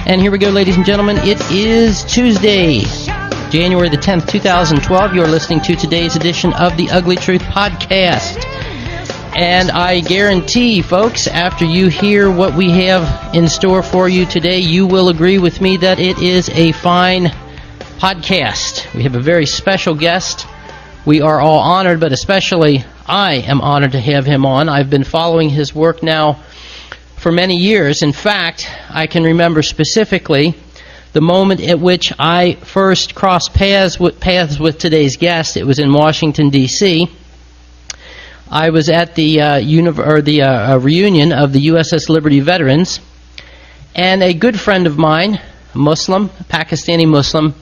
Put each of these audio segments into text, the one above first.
And here we go, ladies and gentlemen. It is Tuesday, January the 10th, 2012. You're listening to today's edition of the Ugly Truth Podcast. And I guarantee, folks, after you hear what we have in store for you today, you will agree with me that it is a fine podcast. We have a very special guest. We are all honored, but especially I am honored to have him on. I've been following his work now for many years. In fact, I can remember specifically the moment at which I first crossed paths with today's guest. It was in Washington, D.C. I was at the reunion of the USS Liberty veterans, and a good friend of mine, a Muslim, a Pakistani Muslim,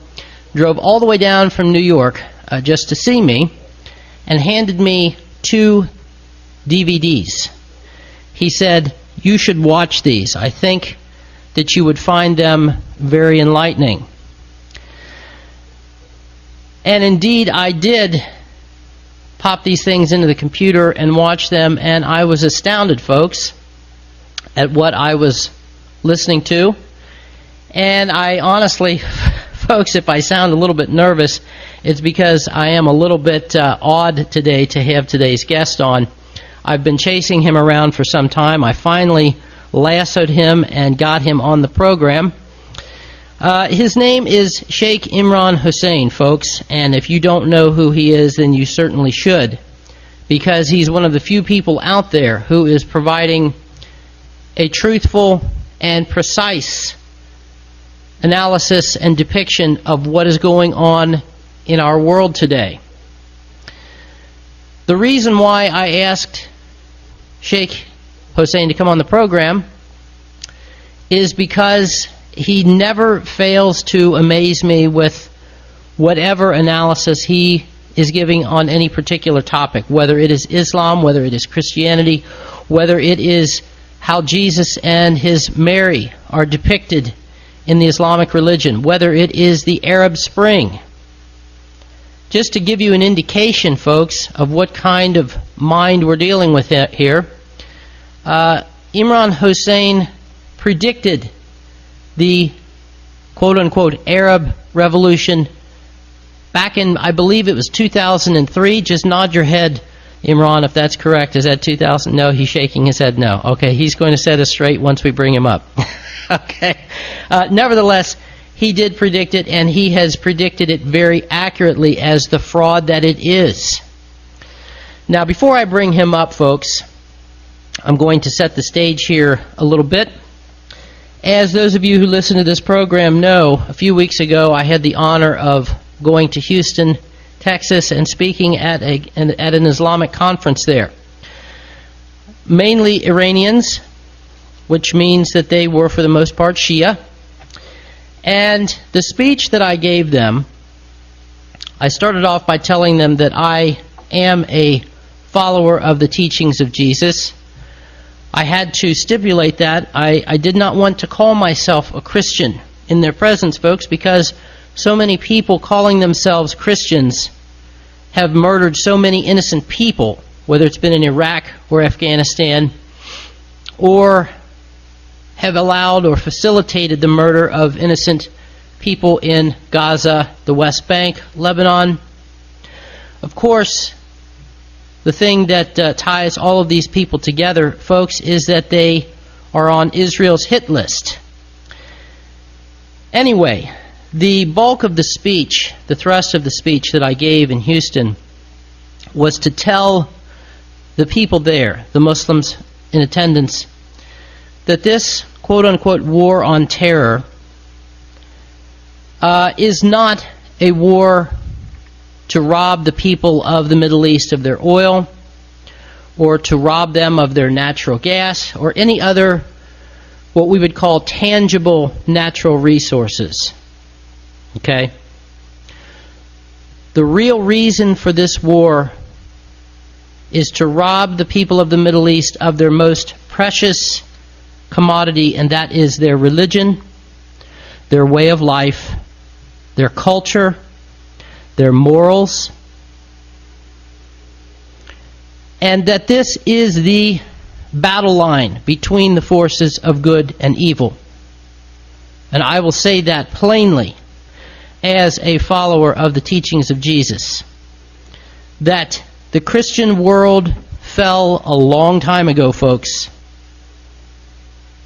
drove all the way down from New York just to see me and handed me 2 DVDs. He said, "You should watch these. I think that you would find them very enlightening." And indeed, I did pop these things into the computer and watch them, and I was astounded, folks, at what I was listening to. And I honestly, folks, if I sound a little bit nervous, it's because I am a little bit awed today to have today's guest on. I've been chasing him around for some time. I finally lassoed him and got him on the program. His name is Sheikh Imran Hussein, folks, and if you don't know who he is, then you certainly should, because he's one of the few people out there who is providing a truthful and precise analysis and depiction of what is going on in our world today. The reason why I asked Sheikh Hussein to come on the program is because he never fails to amaze me with whatever analysis he is giving on any particular topic, whether it is Islam, whether it is Christianity, whether it is how Jesus and his Mary are depicted in the Islamic religion, whether it is the Arab Spring. Just to give you an indication, folks, of what kind of mind we're dealing with here, Imran Hussein predicted the quote-unquote Arab Revolution back in, I believe it was 2003. Just nod your head, Imran, if that's correct. Is that 2000? No, he's shaking his head no. Okay, he's going to set us straight once we bring him up. Okay. Nevertheless, he did predict it, and he has predicted it very accurately as the fraud that it is. Now, before I bring him up, folks, I'm going to set the stage here a little bit. As those of you who listen to this program know, a few weeks ago I had the honor of going to Houston, Texas, and speaking at an Islamic conference there. Mainly Iranians, which means that they were, for the most part, Shia. And the speech that I gave them, I started off by telling them that I am a follower of the teachings of Jesus. I had to stipulate that. I did not want to call myself a Christian in their presence, folks, because so many people calling themselves Christians have murdered so many innocent people, whether it's been in Iraq or Afghanistan, or have allowed or facilitated the murder of innocent people in Gaza, the West Bank, Lebanon. Of course, the thing that ties all of these people together, folks, is that they are on Israel's hit list. Anyway, the bulk of the speech, the thrust of the speech that I gave in Houston, was to tell the people there, the Muslims in attendance, that this quote-unquote war on terror is not a war to rob the people of the Middle East of their oil, or to rob them of their natural gas, or any other what we would call tangible natural resources. Okay? The real reason for this war is to rob the people of the Middle East of their most precious commodity, and that is their religion, their way of life, their culture, their morals, and that this is the battle line between the forces of good and evil. and I will say that plainly as a follower of the teachings of Jesus, that the Christian world fell a long time ago, folks.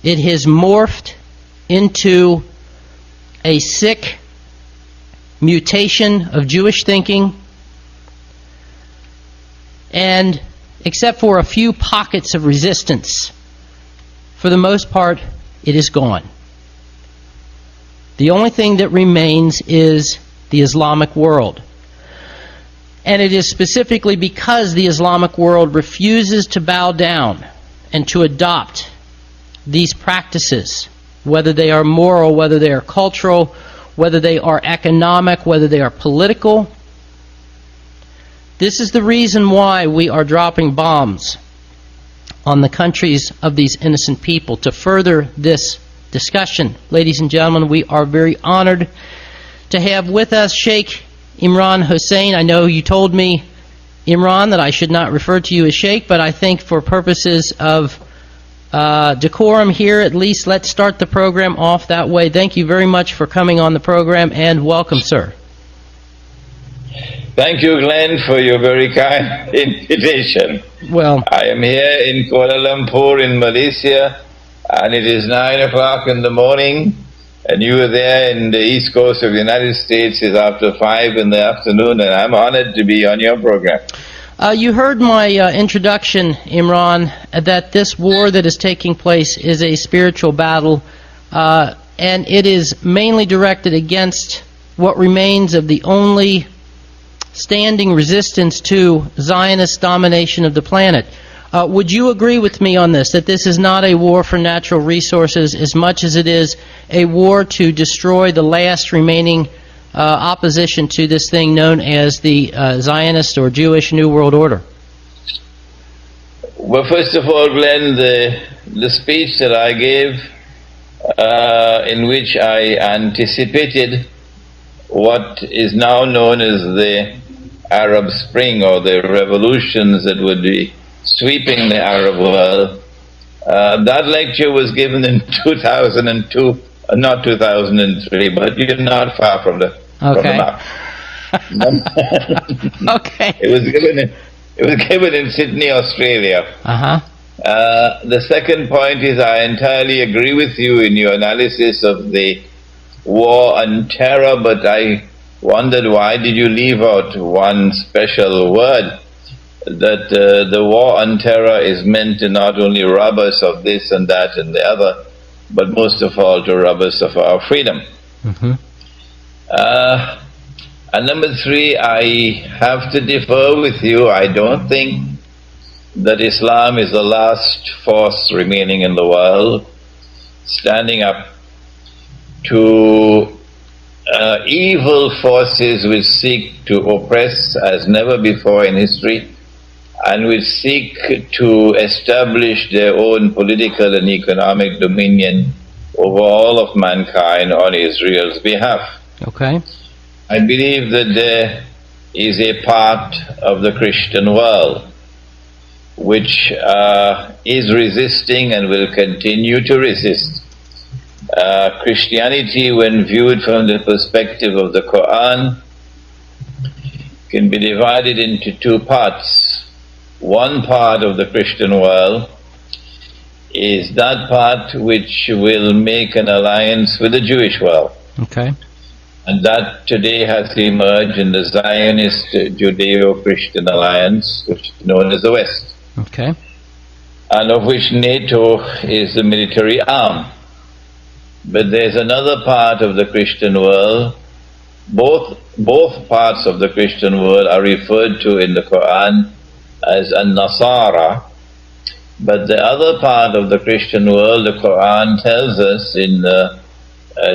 It has morphed into a sick mutation of Jewish thinking, and except for a few pockets of resistance, for the most part, it is gone. The only thing that remains is the Islamic world. And it is specifically because the Islamic world refuses to bow down and to adopt these practices, whether they are moral, whether they are cultural, whether they are economic, whether they are political. This is the reason why we are dropping bombs on the countries of these innocent people, to further this discussion. Ladies and gentlemen, we are very honored to have with us Sheikh Imran Hussein. I know you told me, Imran, that I should not refer to you as Sheikh, but I think for purposes of decorum here, at least let's start the program off that way. Thank you very much for coming on the program, and welcome, sir. Thank you, Glenn, for your very kind invitation. Well, I am here in Kuala Lumpur in Malaysia, and it is 9 o'clock in the morning, and you are there in the east coast of the United States. It's after 5 in the afternoon, and I'm honored to be on your program. You heard my introduction, Imran, that this war that is taking place is a spiritual battle, and it is mainly directed against what remains of the only standing resistance to Zionist domination of the planet. Would you agree with me on this, that this is not a war for natural resources as much as it is a war to destroy the last remaining opposition to this thing known as the Zionist or Jewish New World Order? Well, first of all, Glenn, the speech that I gave, in which I anticipated what is now known as the Arab Spring, or the revolutions that would be sweeping the Arab world, that lecture was given in 2002, not 2003, but you're not far from the mark. Okay. It was given in Sydney, Australia. The second point is, I entirely agree with you in your analysis of the war on terror, but I wondered, why did you leave out one special word? That the war on terror is meant to not only rob us of this and that and the other, but most of all to rob us of our freedom. And number three, I have to differ with you. I don't think that Islam is the last force remaining in the world, standing up to evil forces which seek to oppress as never before in history, and which seek to establish their own political and economic dominion over all of mankind on Israel's behalf. Okay. I believe that there is a part of the Christian world which is resisting and will continue to resist. Christianity, when viewed from the perspective of the Quran, can be divided into two parts. One part of the Christian world is that part which will make an alliance with the Jewish world. Okay. And that today has emerged in the Zionist Judeo-Christian alliance, which is known as the West. Okay. And of which NATO is the military arm. But there's another part of the Christian world. Both parts of the Christian world are referred to in the Quran as An-Nasara. But the other part of the Christian world, the Quran tells us in the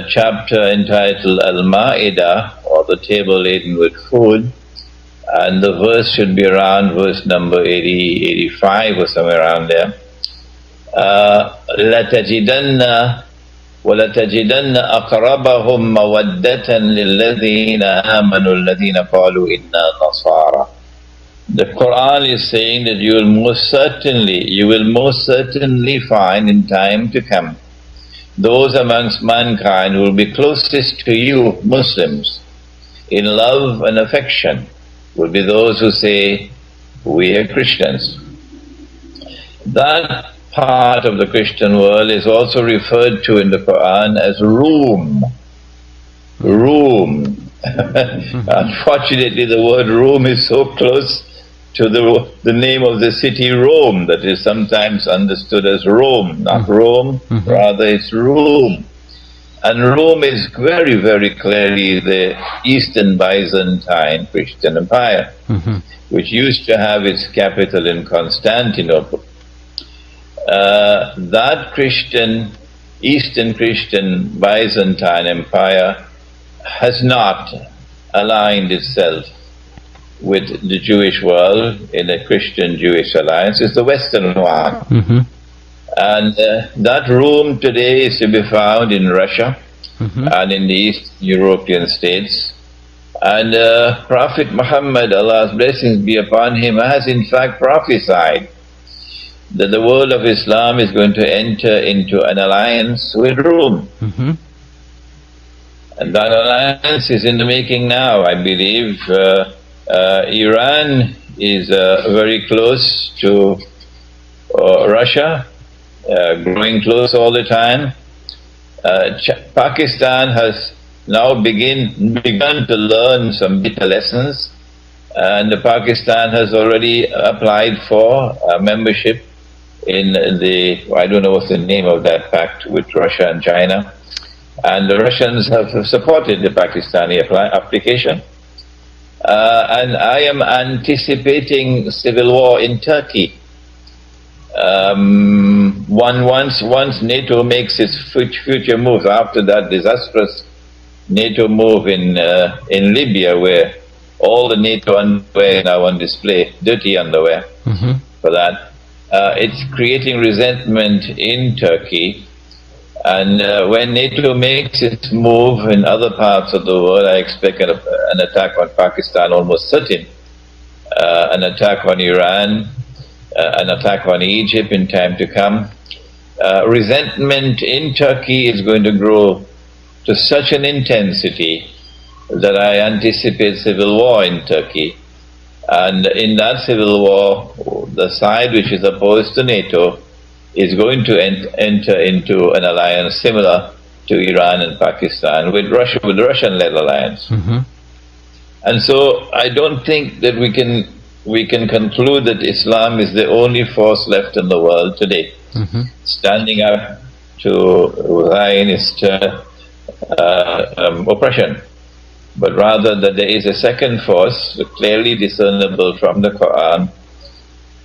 chapter entitled Al-Ma'idah, or the table laden with food, and the verse should be around verse number 80, 85 or somewhere around there. لَتَجِدَنَّ وَلَتَجِدَنَّ أَقْرَبَهُمْ مَوَدَّةً لِلَّذِينَ آمَنُوا الَّذِينَ قَالُوا إِنَّا نَصَارَى. The Quran is saying that you will most certainly find in time to come those amongst mankind who will be closest to you, Muslims, in love and affection, will be those who say, we are Christians. That part of the Christian world is also referred to in the Quran as Rum. Rum. Unfortunately, the word Rome is so close to the name of the city Rome that is sometimes understood as Rome, not Rome, rather it's Rome. And Rome is very, very clearly the Eastern Byzantine Christian Empire, which used to have its capital in Constantinople. That Eastern Christian Byzantine Empire has not aligned itself with the Jewish world in a Christian-Jewish alliance. It's the Western one. And that Rome today is to be found in Russia and in the East European states. And Prophet Muhammad, Allah's blessings be upon him, has in fact prophesied that the world of Islam is going to enter into an alliance with Rome. And that alliance is in the making now, I believe. Iran is very close to Russia, growing close all the time. Pakistan has now begun to learn some bitter lessons, and Pakistan has already applied for membership in the, I don't know what's the name of that pact with Russia and China. And the Russians have supported the Pakistani application. And I am anticipating civil war in Turkey. Once NATO makes its future moves, after that disastrous NATO move in Libya, where all the NATO underwear is now on display, dirty underwear for that, it's creating resentment in Turkey. And when NATO makes its move in other parts of the world, I expect an attack on Pakistan, almost certain, an attack on Iran, an attack on Egypt in time to come. Resentment in Turkey is going to grow to such an intensity that I anticipate civil war in Turkey. And in that civil war, the side which is opposed to NATO is going to enter into an alliance similar to Iran and Pakistan with Russia, with the Russian-led alliance. And so I don't think that we can conclude that Islam is the only force left in the world today, standing up to Zionist oppression, but rather that there is a second force clearly discernible from the Quran,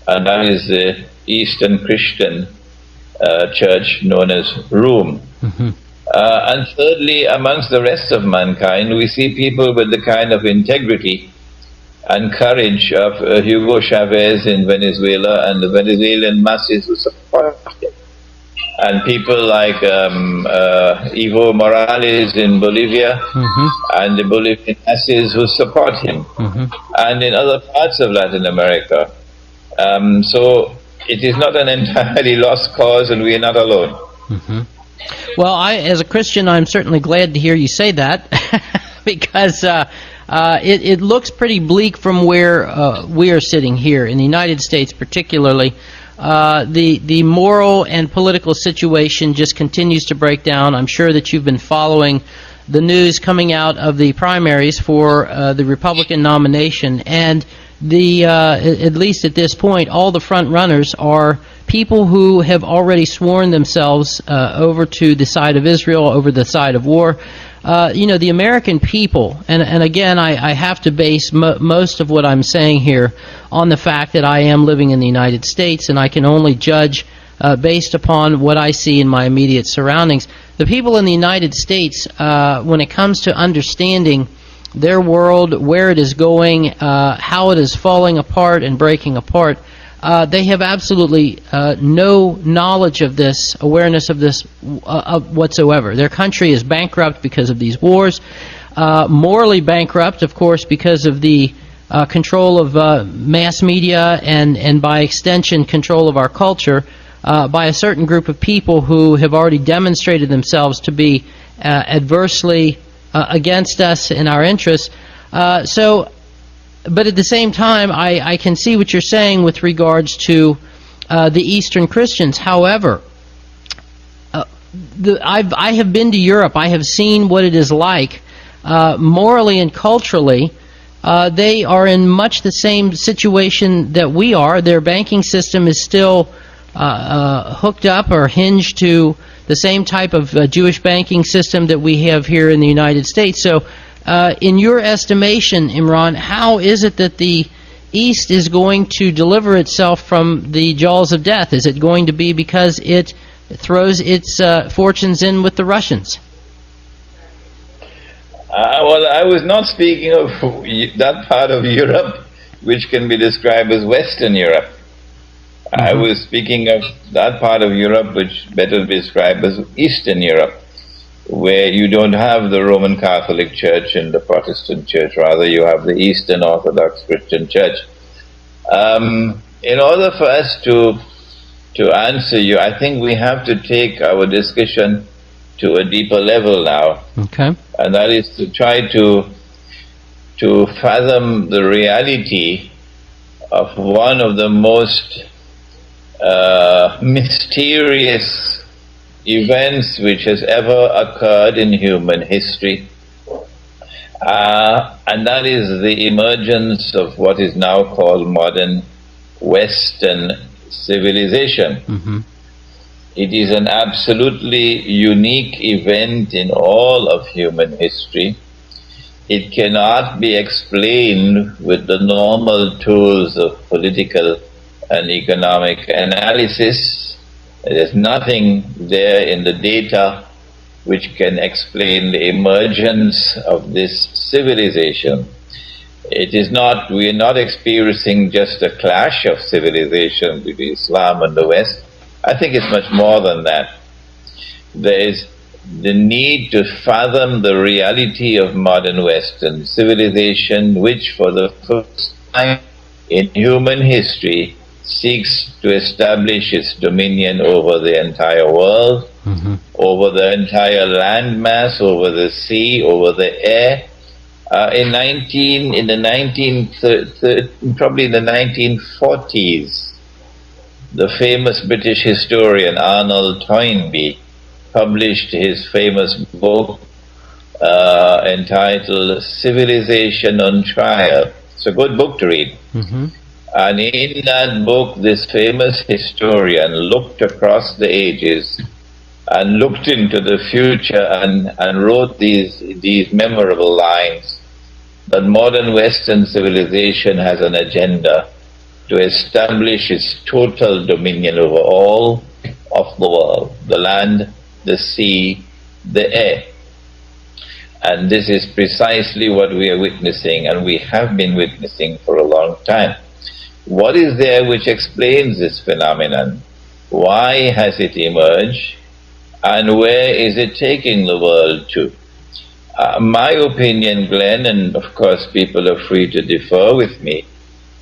and that is the Eastern Christian church known as Rome. And thirdly, amongst the rest of mankind, we see people with the kind of integrity and courage of Hugo Chavez in Venezuela and the Venezuelan masses who support him, and people like Evo Morales in Bolivia and the Bolivian masses who support him, and in other parts of Latin America. So it is not an entirely lost cause, and we are not alone. Well, as a Christian, I'm certainly glad to hear you say that, because it looks pretty bleak from where we are sitting here in the United States, particularly. The moral and political situation just continues to break down. I'm sure that you've been following the news coming out of the primaries for the Republican nomination, and at least at this point, all the front runners are people who have already sworn themselves over to the side of Israel, over the side of war. The American people, and again, I have to base most of what I'm saying here on the fact that I am living in the United States, and I can only judge based upon what I see in my immediate surroundings. The people in the United States, when it comes to understanding their world, where it is going, how it is falling apart and breaking apart, they have absolutely no knowledge of this, awareness of this whatsoever. Their country is bankrupt because of these wars, morally bankrupt, of course, because of the control of mass media and by extension control of our culture. by a certain group of people who have already demonstrated themselves to be adversely against us and our interests. But at the same time, I can see what you're saying with regards to the Eastern Christians. However, I have been to Europe. I have seen what it is like. Morally and culturally, they are in much the same situation that we are. Their banking system is still hooked up or hinged to the same type of Jewish banking system that we have here in the United States. So, in your estimation, Imran, how is it that the East is going to deliver itself from the jaws of death? Is it going to be because it throws its fortunes in with the Russians? Well, I was not speaking of that part of Europe which can be described as Western Europe. I was speaking of that part of Europe which better be described as Eastern Europe, where you don't have the Roman Catholic Church and the Protestant Church. Rather, you have the Eastern Orthodox Christian Church. In order for us to answer you, I think we have to take our discussion to a deeper level now. Okay. And that is to try to fathom the reality of one of the most mysterious events which has ever occurred in human history, and that is the emergence of what is now called modern Western civilization. It is an absolutely unique event in all of human history. It cannot be explained with the normal tools of political and economic analysis. There is nothing there in the data which can explain the emergence of this civilization. It is not, we are not experiencing just a clash of civilization between Islam and the West. I think it's much more than that. There is the need to fathom the reality of modern Western civilization, which for the first time in human history seeks to establish its dominion over the entire world, over the entire landmass, over the sea, over the air. Probably in the 1940s, the famous British historian Arnold Toynbee published his famous book entitled Civilization on Trial. It's a good book to read. And in that book, this famous historian looked across the ages and looked into the future and wrote these memorable lines that modern Western civilization has an agenda to establish its total dominion over all of the world, the land, the sea, the air. And this is precisely what we are witnessing, and we have been witnessing for a long time. What is there which explains this phenomenon? Why has it emerged? And where is it taking the world to? My opinion, Glenn, and of course people are free to differ with me,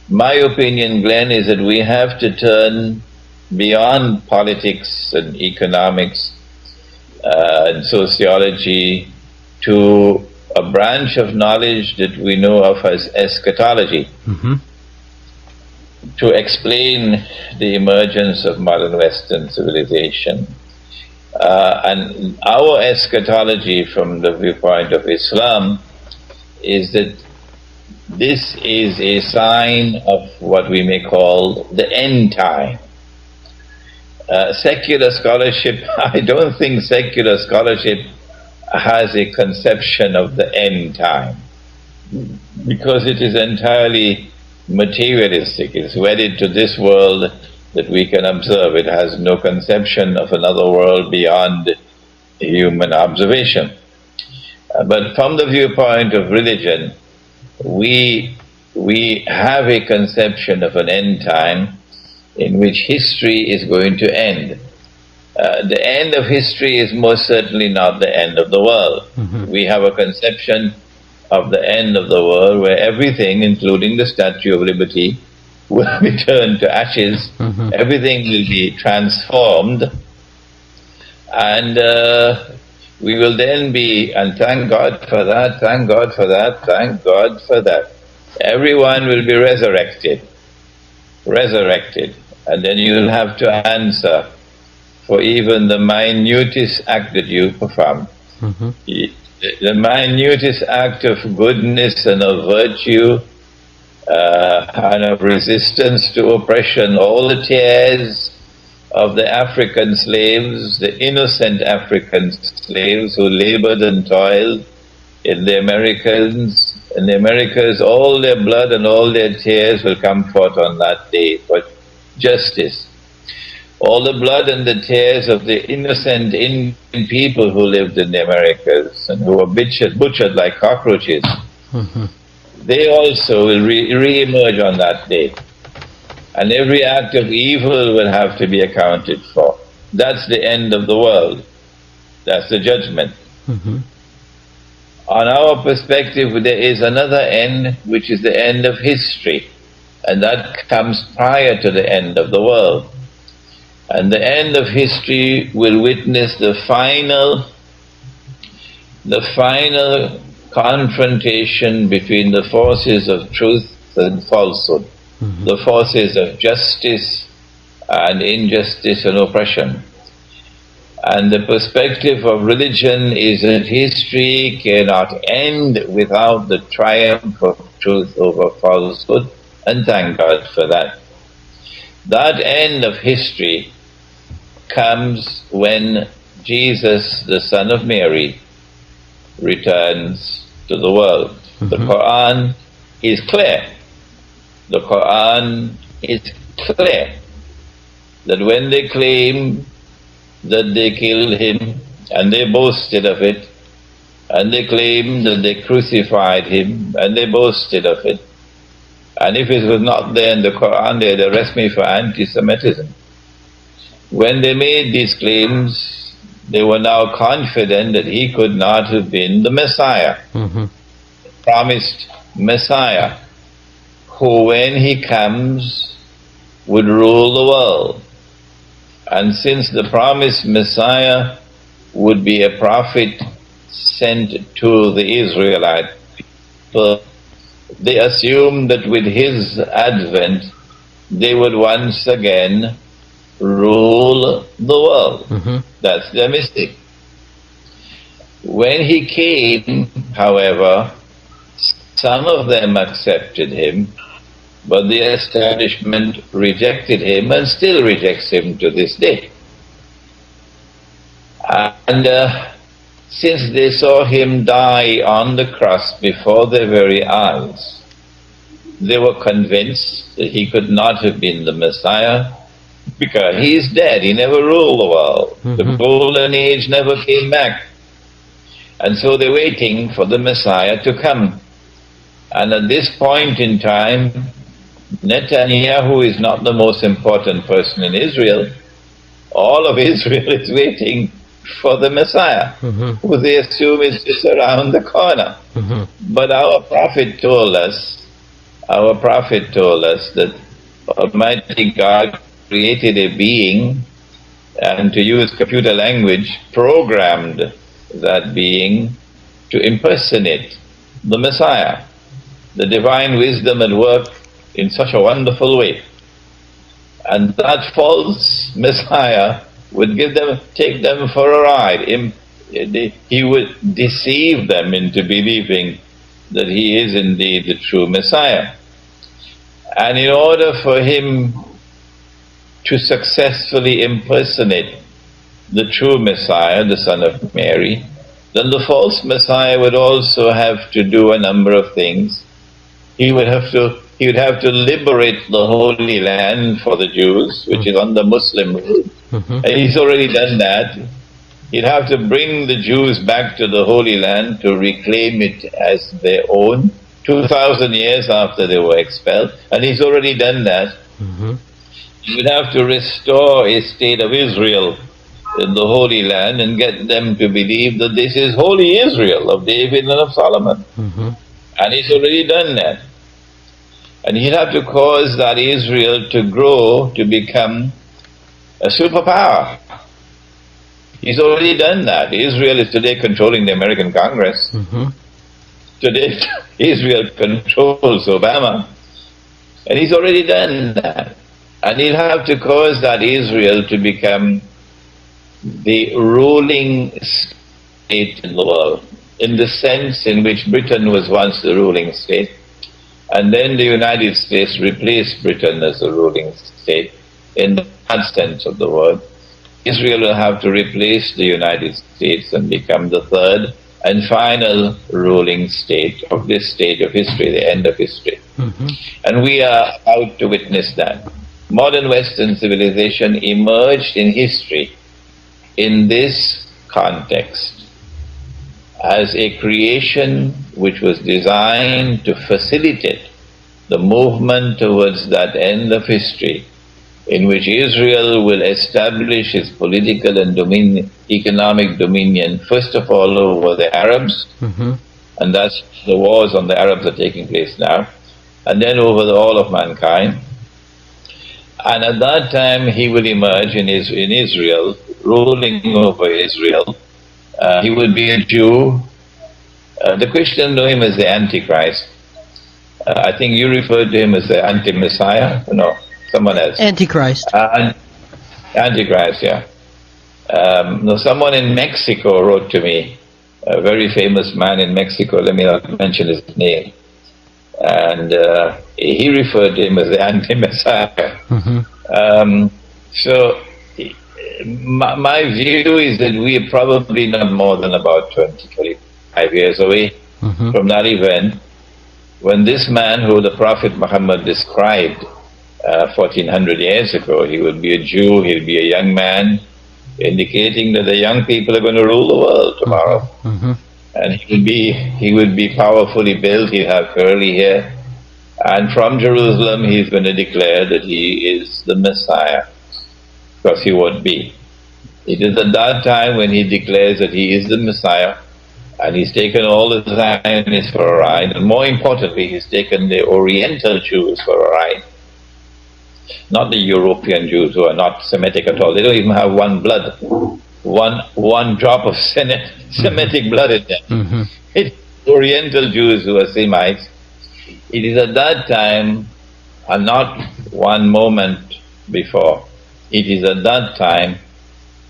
my opinion, Glenn, is that we have to turn beyond politics and economics and sociology to a branch of knowledge that we know of as eschatology, to explain the emergence of modern Western civilization. And our eschatology from the viewpoint of Islam is that this is a sign of what we may call the end time. Secular scholarship, I don't think secular scholarship has a conception of the end time, because it is entirely materialistic. It's wedded to this world that we can observe. It has no conception of another world beyond human observation. But from the viewpoint of religion, we have a conception of an end time in which history is going to end. The end of history is most certainly not the end of the world. We have a conception of the end of the world where everything, including the Statue of Liberty, will be turned to ashes. Everything will be transformed, and we will then be, and thank God for that, thank God for that, thank God for that. Everyone will be resurrected, and then you will have to answer for even the minutest act that you perform. The minutest act of goodness and of virtue and of resistance to oppression, all the tears of the African slaves, the innocent African slaves who labored and toiled in the Americas, all their blood and all their tears will come forth on that day for justice. All the blood and the tears of the innocent Indian people who lived in the Americas and who were butchered like cockroaches, they also will re-emerge on that day. And every act of evil will have to be accounted for. That's the end of the world. That's the judgment. On our perspective, there is another end, which is the end of history. And that comes prior to the end of the world. And the end of history will witness the final confrontation between the forces of truth and falsehood, the forces of justice and injustice and oppression. And the perspective of religion is that history cannot end without the triumph of truth over falsehood, and thank God for that. That end of history comes when Jesus, the Son of Mary, returns to the world. The Quran is clear. The Quran is clear that when they claim that they killed him, and they boasted of it, and they claimed that they crucified him, and they boasted of it, and if it was not there in the Quran, they'd arrest me for anti-Semitism. When they made these claims, they were now confident that he could not have been the Messiah, promised Messiah, who when he comes would rule the world. And since the promised Messiah would be a prophet sent to the Israelite people, they assumed that with his advent they would once again rule the world. That's their mistake. When he came, however, some of them accepted him, but the establishment rejected him and still rejects him to this day. And since they saw him die on the cross before their very eyes, they were convinced that he could not have been the Messiah, because he is dead. He never ruled the world. The golden age never came back. And so they're waiting for the Messiah to come. And at this point in time, Netanyahu is not the most important person in Israel. All of Israel is waiting for the Messiah, who they assume is just around the corner. But our prophet told us that Almighty God created a being, and to use computer language, programmed that being to impersonate the Messiah. The divine wisdom at work in such a wonderful way. And that false Messiah would take them for a ride. He would deceive them into believing that he is indeed the true Messiah. And in order for him to successfully impersonate the true Messiah, the Son of Mary, then the false Messiah would also have to do a number of things. He would have to liberate the Holy Land for the Jews, which is under Muslim rule. And he's already done that. He'd have to bring the Jews back to the Holy Land to reclaim it as their own, 2,000 years after they were expelled. And he's already done that. He would have to restore a state of Israel in the Holy Land and get them to believe that this is Holy Israel of David and of Solomon. And he's already done that. And he'll have to cause that Israel to grow to become a superpower. He's already done that. Israel is today controlling the American Congress. Today, Israel controls Obama. And he's already done that. And he'll have to cause that Israel to become the ruling state in the world, in the sense in which Britain was once the ruling state, and then the United States replaced Britain as the ruling state, in that sense of the word. Israel will have to replace the United States and become the third and final ruling state of this stage of history, the end of history. And we are about to witness that. Modern Western civilization emerged in history in this context as a creation which was designed to facilitate the movement towards that end of history in which Israel will establish its political and economic dominion, first of all over the Arabs, and that's the wars on the Arabs are taking place now, and then over all of mankind. And at that time he will emerge in Israel, ruling over Israel. He would be a Jew. The Christians know him as the Antichrist. I think you referred to him as the anti-Messiah. No, someone else. Antichrist. Antichrist, yeah. No, someone in Mexico wrote to me, a very famous man in Mexico, let me not mention his name, and he referred to him as the anti-Messiah. So my view is that we are probably not more than about 20, 25 years away from that event, when this man who the Prophet Muhammad described 1400 years ago, he would be a Jew, he'll be a young man, indicating that the young people are going to rule the world tomorrow. And he would be powerfully built, he'll have curly hair, and from Jerusalem he's going to declare that he is the Messiah, because he won't be. It is at that time when he declares that he is the Messiah, and he's taken all the Zionists for a ride, and more importantly, he's taken the Oriental Jews for a ride. Not the European Jews, who are not Semitic at all. They don't even have one blood, one drop of Semitic blood in them. It's Oriental Jews who are Semites. It is at that time, and not one moment before, it is at that time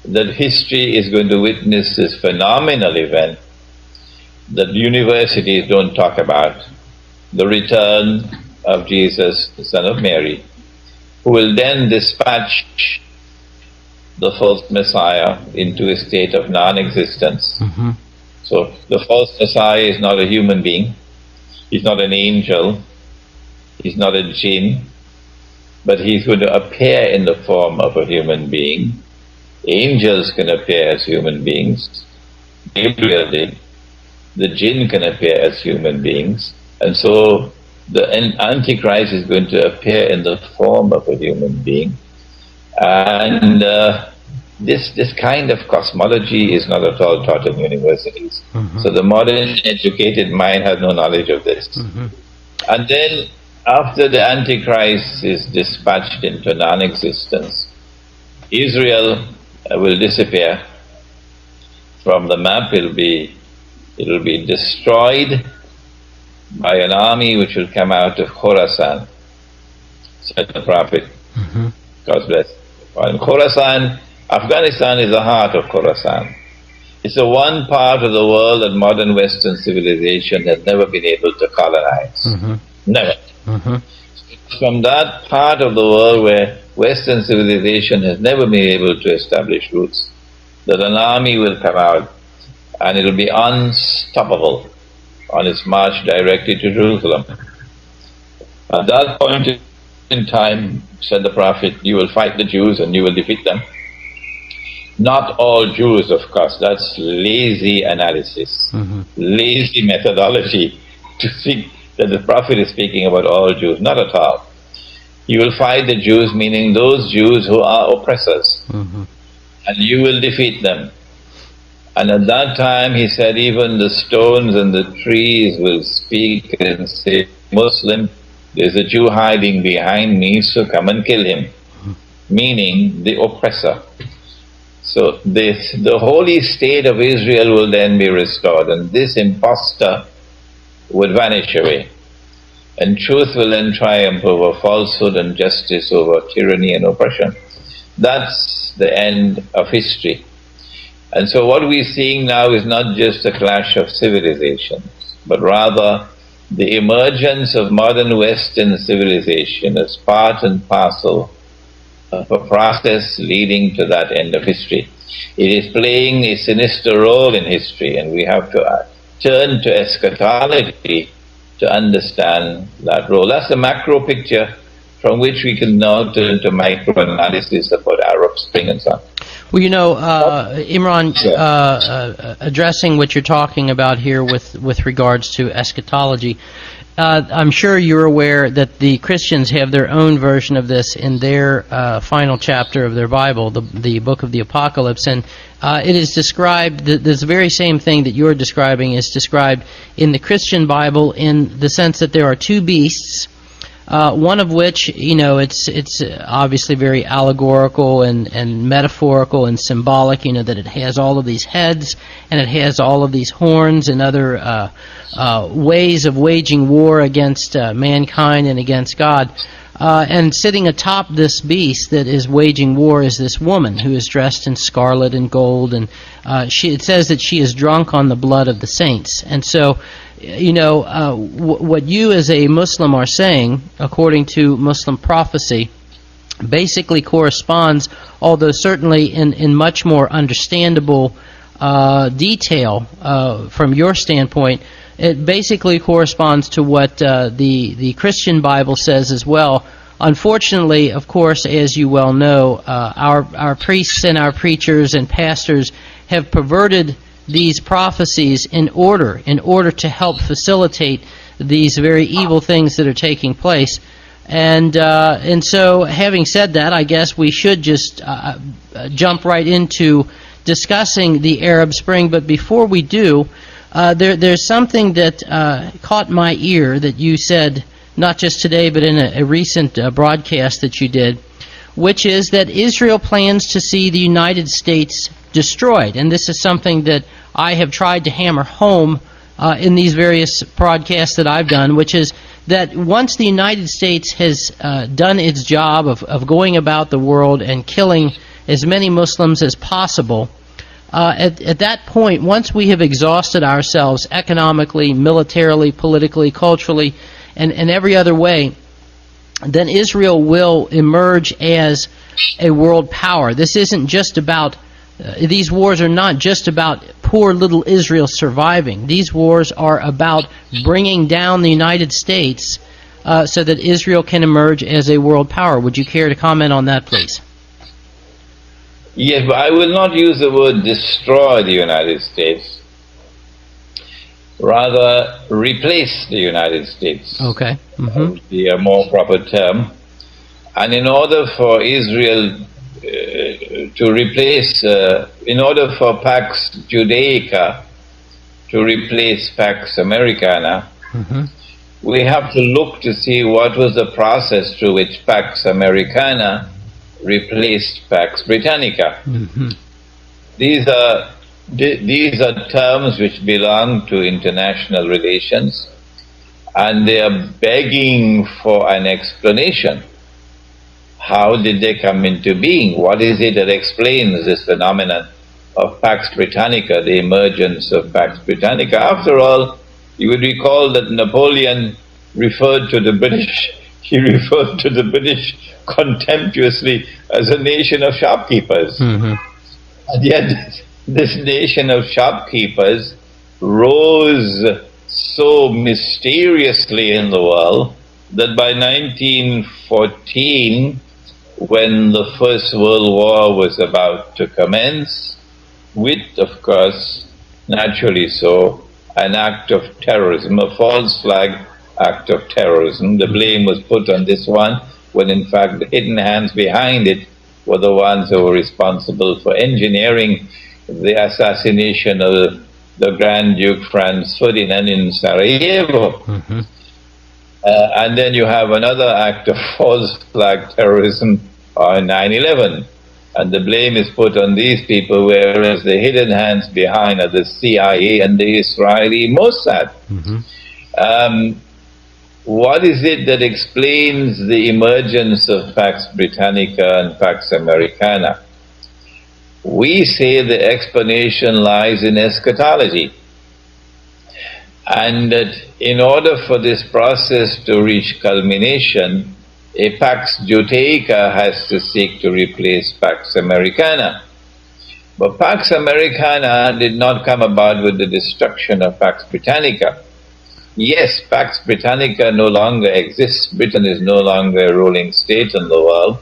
that history is going to witness this phenomenal event that universities don't talk about, the return of Jesus, the Son of Mary, who will then dispatch the false Messiah into a state of non-existence. So the false Messiah is not a human being, he's not an angel, he's not a jinn, but he's going to appear in the form of a human being. Angels can appear as human beings, Gabriel did. The jinn can appear as human beings, and so the Antichrist is going to appear in the form of a human being. And this kind of cosmology is not at all taught in universities. So the modern educated mind has no knowledge of this. And then after the Antichrist is dispatched into non-existence, Israel will disappear from the map. It'll be destroyed by an army which will come out of Khorasan, said the Prophet. God bless. And Khorasan, Afghanistan is the heart of Khorasan. It's the one part of the world that modern Western civilization has never been able to colonize. Never. From that part of the world where Western civilization has never been able to establish roots, that an army will come out and it will be unstoppable on its march directly to Jerusalem. At that point in time, said the Prophet, you will fight the Jews and you will defeat them. Not all Jews, of course. That's lazy analysis, lazy methodology to think that the Prophet is speaking about all Jews. Not at all. You will fight the Jews, meaning those Jews who are oppressors, and you will defeat them. And at that time, he said, even the stones and the trees will speak and say, Muslim, there's a Jew hiding behind me, so come and kill him. Meaning the oppressor. So the holy state of Israel will then be restored, and this impostor would vanish away. And truth will then triumph over falsehood, and justice over tyranny and oppression. That's the end of history. And so what we're seeing now is not just a clash of civilizations, but rather the emergence of modern Western civilization as part and parcel of a process leading to that end of history. It is playing a sinister role in history, and we have to turn to eschatology to understand that role. That's the macro picture from which we can now turn to micro-analysis about Arab Spring and so on. Well, you know, Imran, addressing what you're talking about here with regards to eschatology, I'm sure you're aware that the Christians have their own version of this in their final chapter of their Bible, the book of the Apocalypse, and it is described, this very same thing that you're describing is described in the Christian Bible in the sense that there are two beasts, one of which, you know, it's obviously very allegorical and metaphorical and symbolic, you know, that it has all of these heads and it has all of these horns and other ways of waging war against mankind and against God. And sitting atop this beast that is waging war is this woman who is dressed in scarlet and gold, and it says that she is drunk on the blood of the saints. And so, you know, what you as a Muslim are saying, according to Muslim prophecy, basically corresponds, although certainly in much more understandable detail from your standpoint, it basically corresponds to what the Christian Bible says as well. Unfortunately, of course, as you well know, our priests and our preachers and pastors have perverted these prophecies in order to help facilitate these very evil things that are taking place. And so, having said that, I guess we should just jump right into discussing the Arab Spring. But before we do, there's something that caught my ear that you said, not just today, but in a recent broadcast that you did, which is that Israel plans to see the United States destroyed. And this is something that I have tried to hammer home in these various broadcasts that I've done, which is that once the United States has done its job of going about the world and killing as many Muslims as possible, at that point, once we have exhausted ourselves economically, militarily, politically, culturally, and every other way, then Israel will emerge as a world power. This isn't just about, these wars are not just about poor little Israel surviving. These wars are about bringing down the United States so that Israel can emerge as a world power. Would you care to comment on that, please? Yes, but I will not use the word destroy the United States. Rather, replace the United States. Okay. Would be a more proper term. And in order for Israel to replace, in order for Pax Judaica to replace Pax Americana, we have to look to see what was the process through which Pax Americana replaced Pax Britannica. These are terms which belong to international relations, and they are begging for an explanation. How did they come into being? What is it that explains this phenomenon of Pax Britannica, the emergence of Pax Britannica? After all, you would recall that Napoleon referred to the British, he referred to the British contemptuously as a nation of shopkeepers. And yet this nation of shopkeepers rose so mysteriously in the world that by 1914, when the First World War was about to commence, with, of course, naturally so, an act of terrorism, a false flag act of terrorism. The blame was put on this one, when in fact the hidden hands behind it were the ones who were responsible for engineering the assassination of the Grand Duke Franz Ferdinand in Sarajevo. And then you have another act of false flag terrorism on 9/11. And the blame is put on these people, whereas the hidden hands behind are the CIA and the Israeli Mossad. What is it that explains the emergence of Pax Britannica and Pax Americana? We say the explanation lies in eschatology. And that in order for this process to reach culmination, a Pax Judaica has to seek to replace Pax Americana. But Pax Americana did not come about with the destruction of Pax Britannica. Yes, Pax Britannica no longer exists. Britain is no longer a ruling state in the world,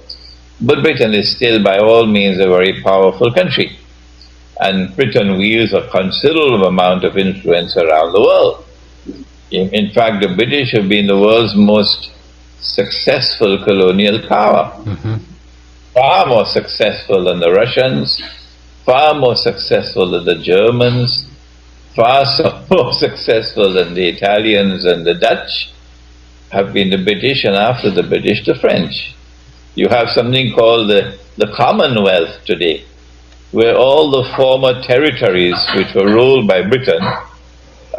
but Britain is still by all means a very powerful country. And Britain wields a considerable amount of influence around the world. In fact, the British have been the world's most successful colonial power. Far more successful than the Russians, far more successful than the Germans, far more successful than the Italians and the Dutch have been the British, and after the British, the French. You have something called the Commonwealth today, where all the former territories which were ruled by Britain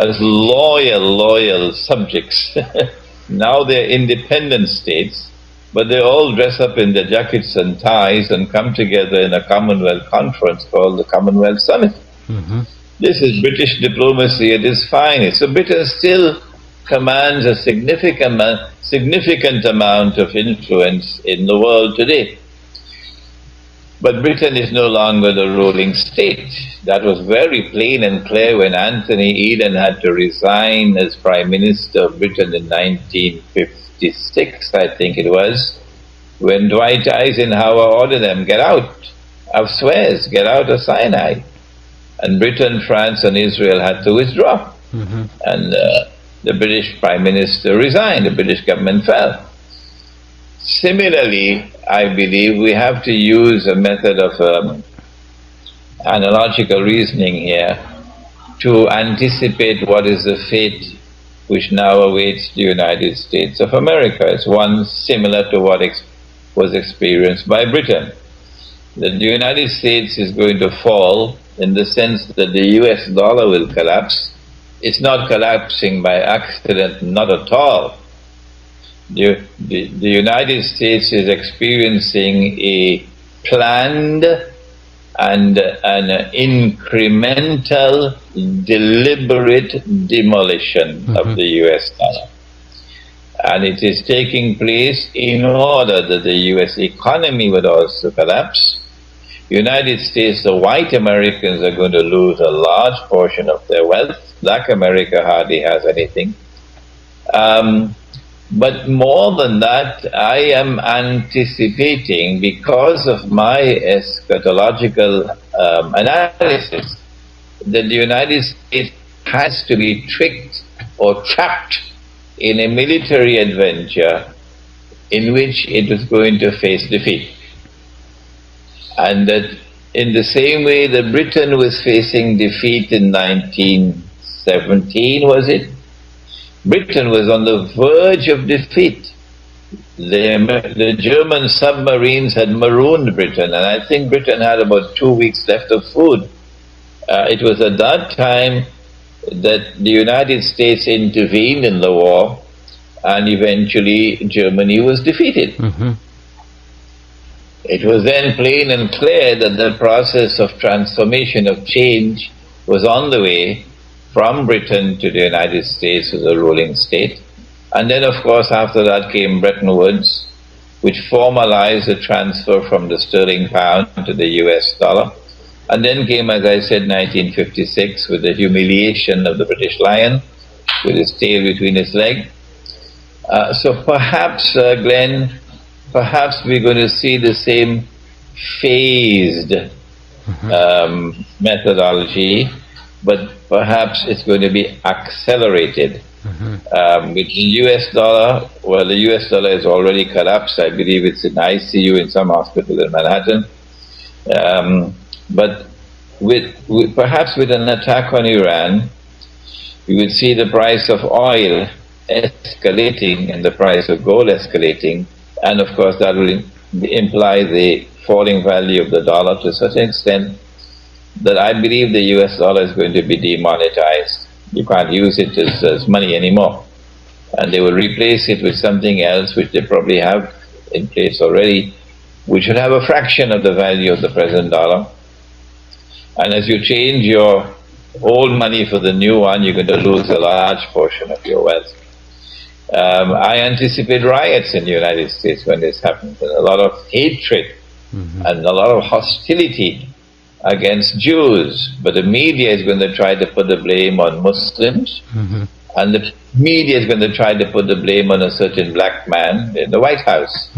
as loyal subjects, now they're independent states, but they all dress up in their jackets and ties and come together in a Commonwealth conference called the Commonwealth Summit. This is British diplomacy at its finest. So Britain still commands a significant amount of influence in the world today. But Britain is no longer the ruling state. That was very plain and clear when Anthony Eden had to resign as Prime Minister of Britain in 1956, I think it was, when Dwight Eisenhower ordered them, get out of Suez, get out of Sinai. And Britain, France and Israel had to withdraw. And the British Prime Minister resigned, the British government fell. Similarly, I believe we have to use a method of analogical reasoning here to anticipate what is the fate which now awaits the United States of America. It's one similar to what was experienced by Britain. That the United States is going to fall in the sense that the US dollar will collapse. It's not collapsing by accident, not at all. The United States is experiencing a planned and an incremental, deliberate demolition of the US dollar. And it is taking place in order that the US economy would also collapse. United States, the white Americans are going to lose a large portion of their wealth. Black America hardly has anything. But more than that, I am anticipating, because of my eschatological analysis, that the United States has to be tricked or trapped in a military adventure in which it is going to face defeat. And that in the same way that Britain was facing defeat in 1917, was it? Britain was on the verge of defeat. The German submarines had marooned Britain, and I think Britain had about 2 weeks left of food. It was at that time that the United States intervened in the war, and eventually Germany was defeated. It was then plain and clear that the process of transformation, of change, was on the way from Britain to the United States as a ruling state. And then, of course, after that came Bretton Woods, which formalized the transfer from the sterling pound to the US dollar. And then came, as I said, 1956, with the humiliation of the British lion, with his tail between his legs. So perhaps, Glenn, perhaps we're going to see the same phased methodology, but perhaps it's going to be accelerated. With the US dollar, well, the US dollar is already collapsed. I believe it's in ICU in some hospital in Manhattan. But perhaps with an attack on Iran, we would see the price of oil escalating and the price of gold escalating, and of course that will imply the falling value of the dollar to such an extent that I believe the US dollar is going to be demonetized. You can't use it as money anymore. And they will replace it with something else, which they probably have in place already, which will have a fraction of the value of the present dollar. And as you change your old money for the new one, you're going to lose a large portion of your wealth. I anticipate riots in the United States when this happens, and a lot of hatred and a lot of hostility against Jews. But the media is going to try to put the blame on Muslims, and the media is going to try to put the blame on a certain black man in the White House.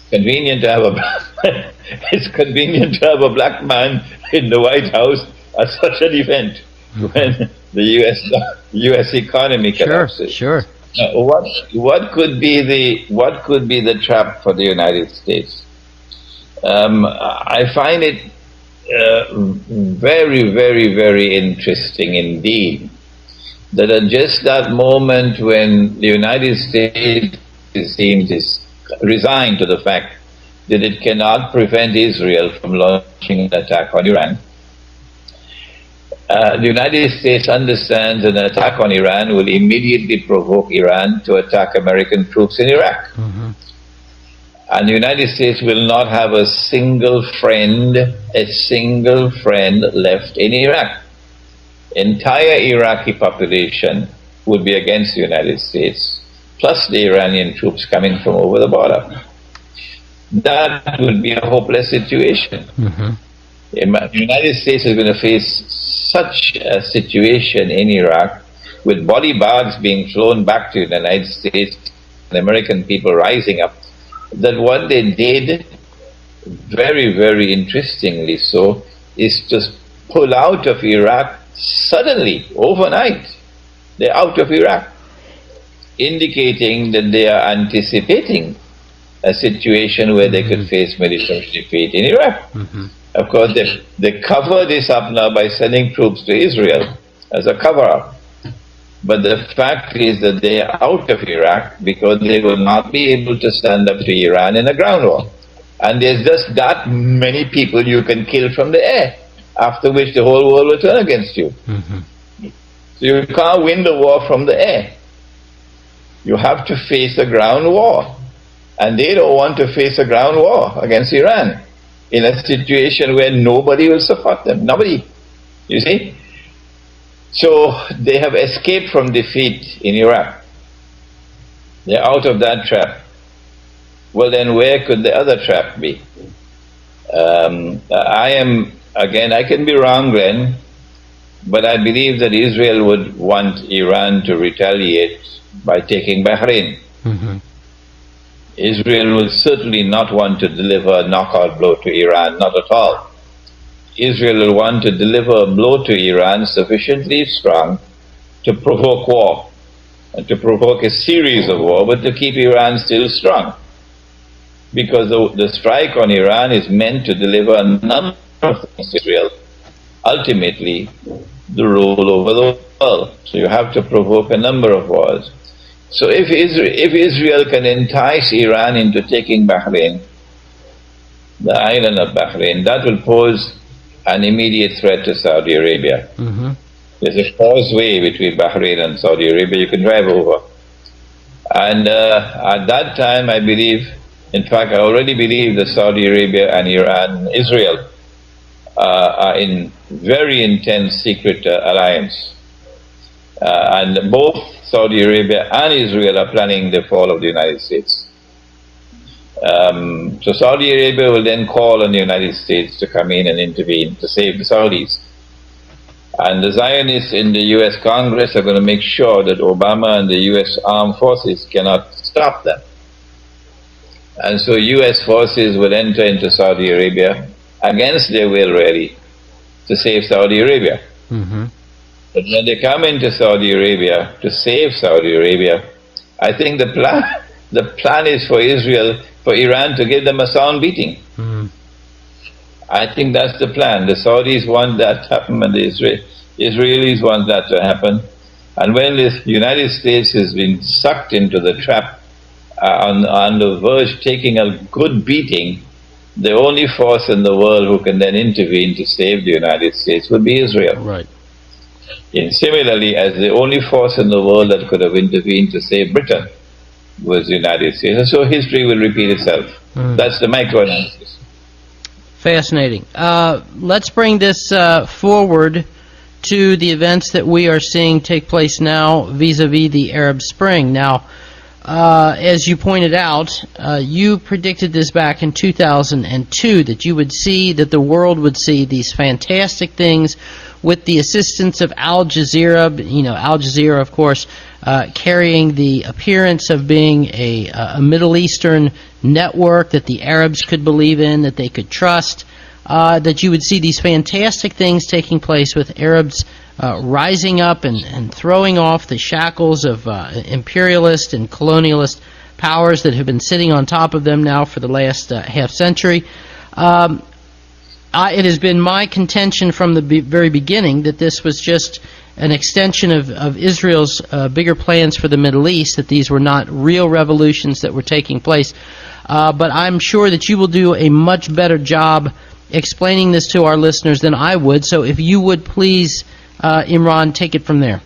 Convenient to have it's convenient to have a black man in the White House at such an event when the U.S. economy collapses. Sure. What could be the trap for the United States? I find it very, very, very interesting indeed that at just that moment when the United States is resigned to the fact that it cannot prevent Israel from launching an attack on Iran, the United States understands an attack on Iran will immediately provoke Iran to attack American troops in Iraq. And the United States will not have a single friend left in Iraq. Entire Iraqi population would be against the United States, plus the Iranian troops coming from over the border. That would be a hopeless situation. The United States is going to face such a situation in Iraq, with body bags being flown back to the United States, and American people rising up, that what they did, very, very interestingly so, is to pull out of Iraq suddenly, overnight. They're out of Iraq, indicating that they are anticipating a situation where they could face military defeat in Iraq. Of course, they cover this up now by sending troops to Israel as a cover-up. But the fact is that they are out of Iraq because they will not be able to stand up to Iran in a ground war. And there's just that many people you can kill from the air, after which the whole world will turn against you. So you can't win the war from the air. You have to face a ground war. And they don't want to face a ground war against Iran in a situation where nobody will support them. Nobody. You see? So they have escaped from defeat in Iraq. They're out of that trap. Well, then where could the other trap be? I can be wrong, Glenn, but I believe that Israel would want Iran to retaliate by taking Bahrain. Israel will certainly not want to deliver a knockout blow to Iran, not at all. Israel will want to deliver a blow to Iran sufficiently strong to provoke war, and to provoke a series of war, but to keep Iran still strong. Because the strike on Iran is meant to deliver a number of things to Israel, ultimately the rule over the world. So you have to provoke a number of wars. So if Israel can entice Iran into taking Bahrain, the island of Bahrain, that will pose an immediate threat to Saudi Arabia. There's a causeway between Bahrain and Saudi Arabia you can drive over. And at that time, I believe, in fact, I already believe that Saudi Arabia and Israel are in very intense secret alliance. And both Saudi Arabia and Israel are planning the fall of the United States. So Saudi Arabia will then call on the United States to come in and intervene to save the Saudis. And the Zionists in the US Congress are going to make sure that Obama and the US armed forces cannot stop them. And so US forces will enter into Saudi Arabia against their will, really, to save Saudi Arabia. But when they come into Saudi Arabia to save Saudi Arabia, I think the plan is for Iran to give them a sound beating. I think that's the plan. The Saudis want that to happen, and the Israelis want that to happen. And when the United States has been sucked into the trap, on the verge taking a good beating, the only force in the world who can then intervene to save the United States would be Israel. Right. And similarly, as the only force in the world that could have intervened to save Britain was the United States. And so history will repeat itself. That's the microanalysis. Fascinating. Let's bring this forward to the events that we are seeing take place now vis-a-vis the Arab Spring. Now, as you pointed out, you predicted this back in 2002, that you would see, that the world would see these fantastic things with the assistance of Al Jazeera. Al Jazeera, of course, carrying the appearance of being a Middle Eastern network that the Arabs could believe in, that they could trust, that you would see these fantastic things taking place with Arabs rising up and throwing off the shackles of imperialist and colonialist powers that have been sitting on top of them now for the last half century. It has been my contention from the very beginning that this was just an extension of Israel's bigger plans for the Middle East, that these were not real revolutions that were taking place. But I'm sure that you will do a much better job explaining this to our listeners than I would. So if you would please, Imran, take it from there.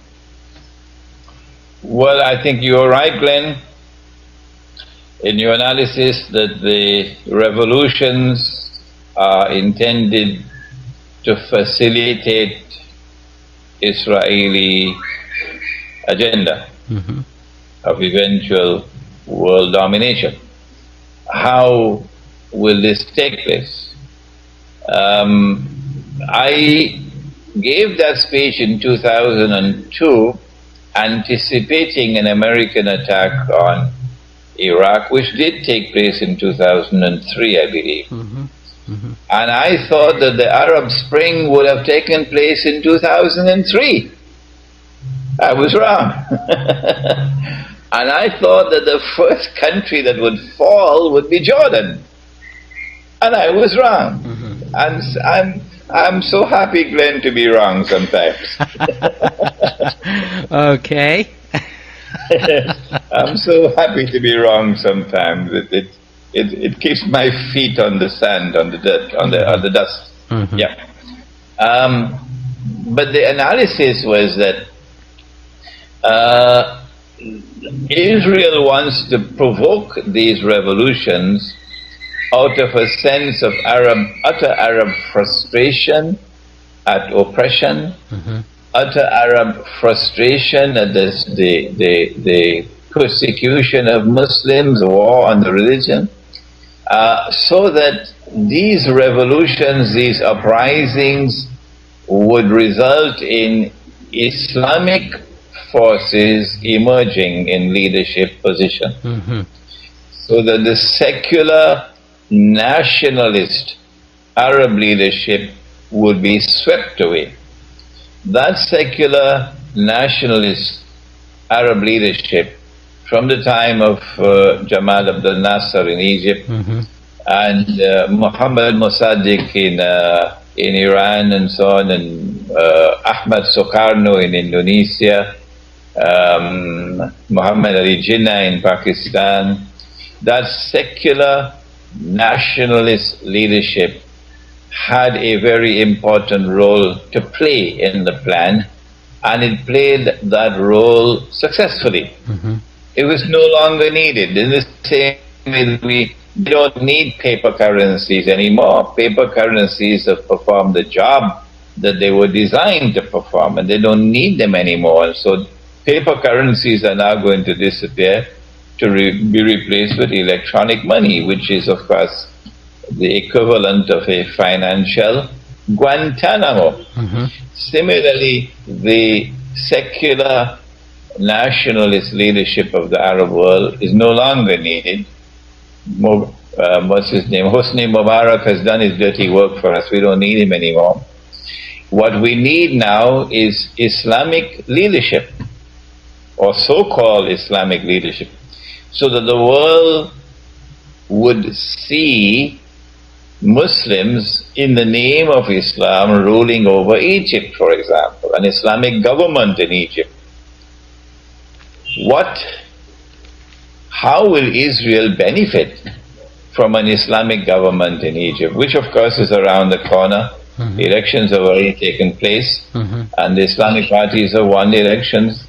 Well, I think you're right, Glenn, in your analysis that the revolutions are intended to facilitate Israeli agenda of eventual world domination. How will this take place? I gave that speech in 2002 anticipating an American attack on Iraq, which did take place in 2003, I believe. And I thought that the Arab Spring would have taken place in 2003. I was wrong. And I thought that the first country that would fall would be Jordan. And I was wrong. And I'm so happy, Glenn, to be wrong sometimes. Okay. I'm so happy to be wrong sometimes. It keeps my feet on the sand, on the dirt, on the dust. Yeah. But the analysis was that Israel wants to provoke these revolutions out of a sense of utter Arab frustration at oppression, utter Arab frustration at the persecution of Muslims, war on the religion, so that these revolutions, these uprisings would result in Islamic forces emerging in leadership position. So that the secular nationalist Arab leadership would be swept away. That secular nationalist Arab leadership, from the time of Jamal Abdel Nasser in Egypt and Mohammad Mossadegh in Iran and so on, and Ahmad Sukarno in Indonesia, Muhammad Ali Jinnah in Pakistan, that secular nationalist leadership had a very important role to play in the plan, and it played that role successfully. It was no longer needed. In the same way, we don't need paper currencies anymore. Paper currencies have performed the job that they were designed to perform, and they don't need them anymore. And so paper currencies are now going to disappear to be replaced with electronic money, which is, of course, the equivalent of a financial Guantanamo. Similarly, the secular nationalist leadership of the Arab world is no longer needed. What's his name? Hosni Mubarak has done his dirty work for us. We don't need him anymore. What we need now is Islamic leadership, or so-called Islamic leadership, so that the world would see Muslims in the name of Islam ruling over Egypt, for example, an Islamic government in Egypt, how will Israel benefit from an Islamic government in Egypt, which of course is around the corner. Elections have already taken place, and the Islamic parties have won the elections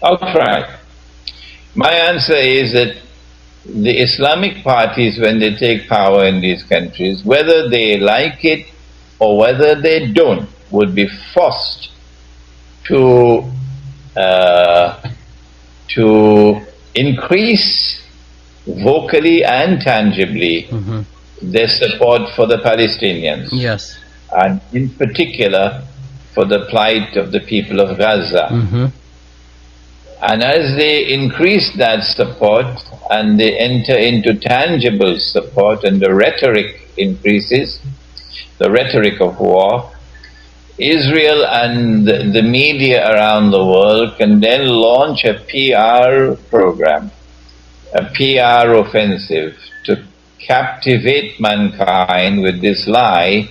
outright. My answer is that the Islamic parties, when they take power in these countries, whether they like it or whether they don't, would be forced to increase vocally and tangibly their support for the Palestinians. Yes. And in particular for the plight of the people of Gaza. And as they increase that support and they enter into tangible support and the rhetoric increases, the rhetoric of war, Israel and the media around the world can then launch a PR program, a PR offensive to captivate mankind with this lie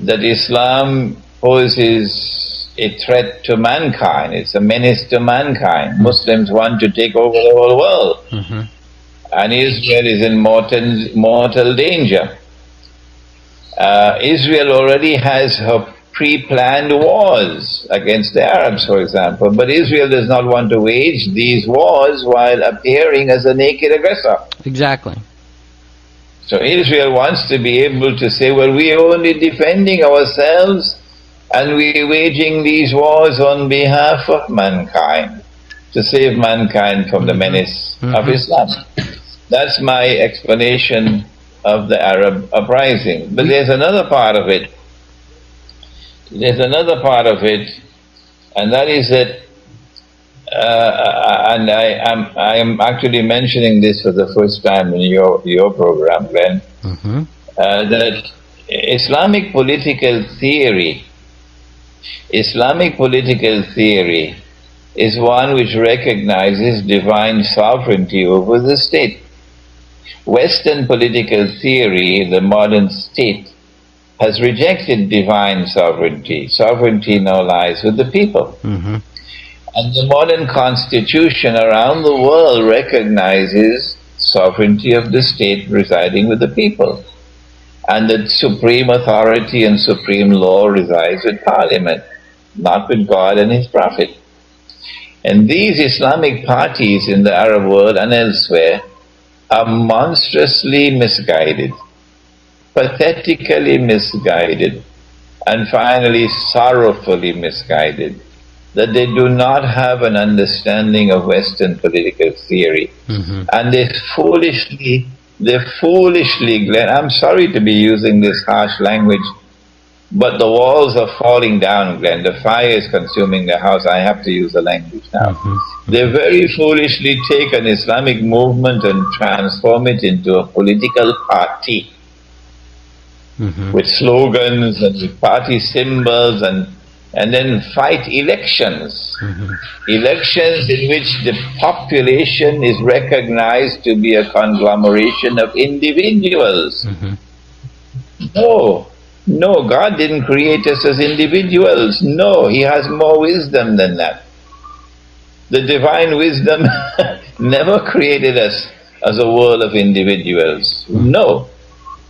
that Islam poses a threat to mankind. It's a menace to mankind. Muslims want to take over the whole world. And Israel is in mortal danger. Israel already has her pre-planned wars against the Arabs, for example, but Israel does not want to wage these wars while appearing as a naked aggressor. Exactly. So Israel wants to be able to say, well, we are only defending ourselves and we are waging these wars on behalf of mankind, to save mankind from the menace of Islam. That's my explanation of the Arab uprising. But there's another part of it. There's another part of it, and that is that, and I am actually mentioning this for the first time in your program, Glenn, that Islamic political theory is one which recognizes divine sovereignty over the state. Western political theory, the modern state, has rejected divine sovereignty. Sovereignty now lies with the people. And the modern constitution around the world recognizes sovereignty of the state residing with the people. And that supreme authority and supreme law resides with Parliament, not with God and His Prophet. And these Islamic parties in the Arab world and elsewhere are monstrously misguided, pathetically misguided, and finally sorrowfully misguided, that they do not have an understanding of Western political theory. And they foolishly, Glenn, I'm sorry to be using this harsh language, but the walls are falling down, Glenn. The fire is consuming the house. I have to use the language now. They very foolishly take an Islamic movement and transform it into a political party with slogans and with party symbols, and then fight elections. Elections in which the population is recognized to be a conglomeration of individuals. No, God didn't create us as individuals. No, He has more wisdom than that. The divine wisdom never created us as a world of individuals. No.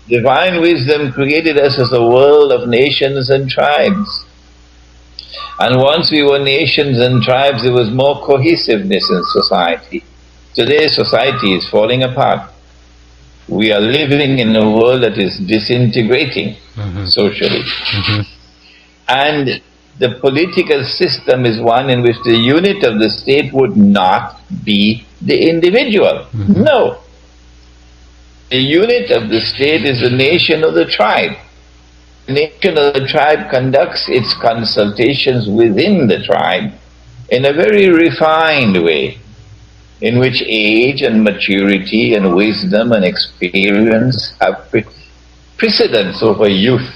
Divine wisdom created us as a world of nations and tribes. And once we were nations and tribes, there was more cohesiveness in society. Today, society is falling apart. We are living in a world that is disintegrating socially. And the political system is one in which the unit of the state would not be the individual. No. The unit of the state is the nation of the tribe. The nation of the tribe conducts its consultations within the tribe in a very refined way, in which age and maturity and wisdom and experience have precedence over youth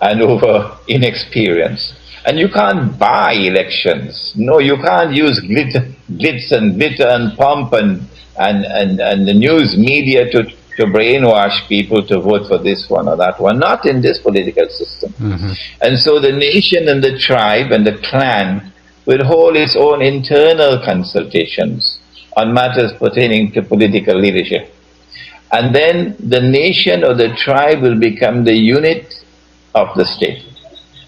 and over inexperience. And you can't buy elections. No, you can't use glitz and glitter and pomp and the news media to brainwash people to vote for this one or that one. Not in this political system. And so the nation and the tribe and the clan will hold its own internal consultations on matters pertaining to political leadership. And then the nation or the tribe will become the unit of the state.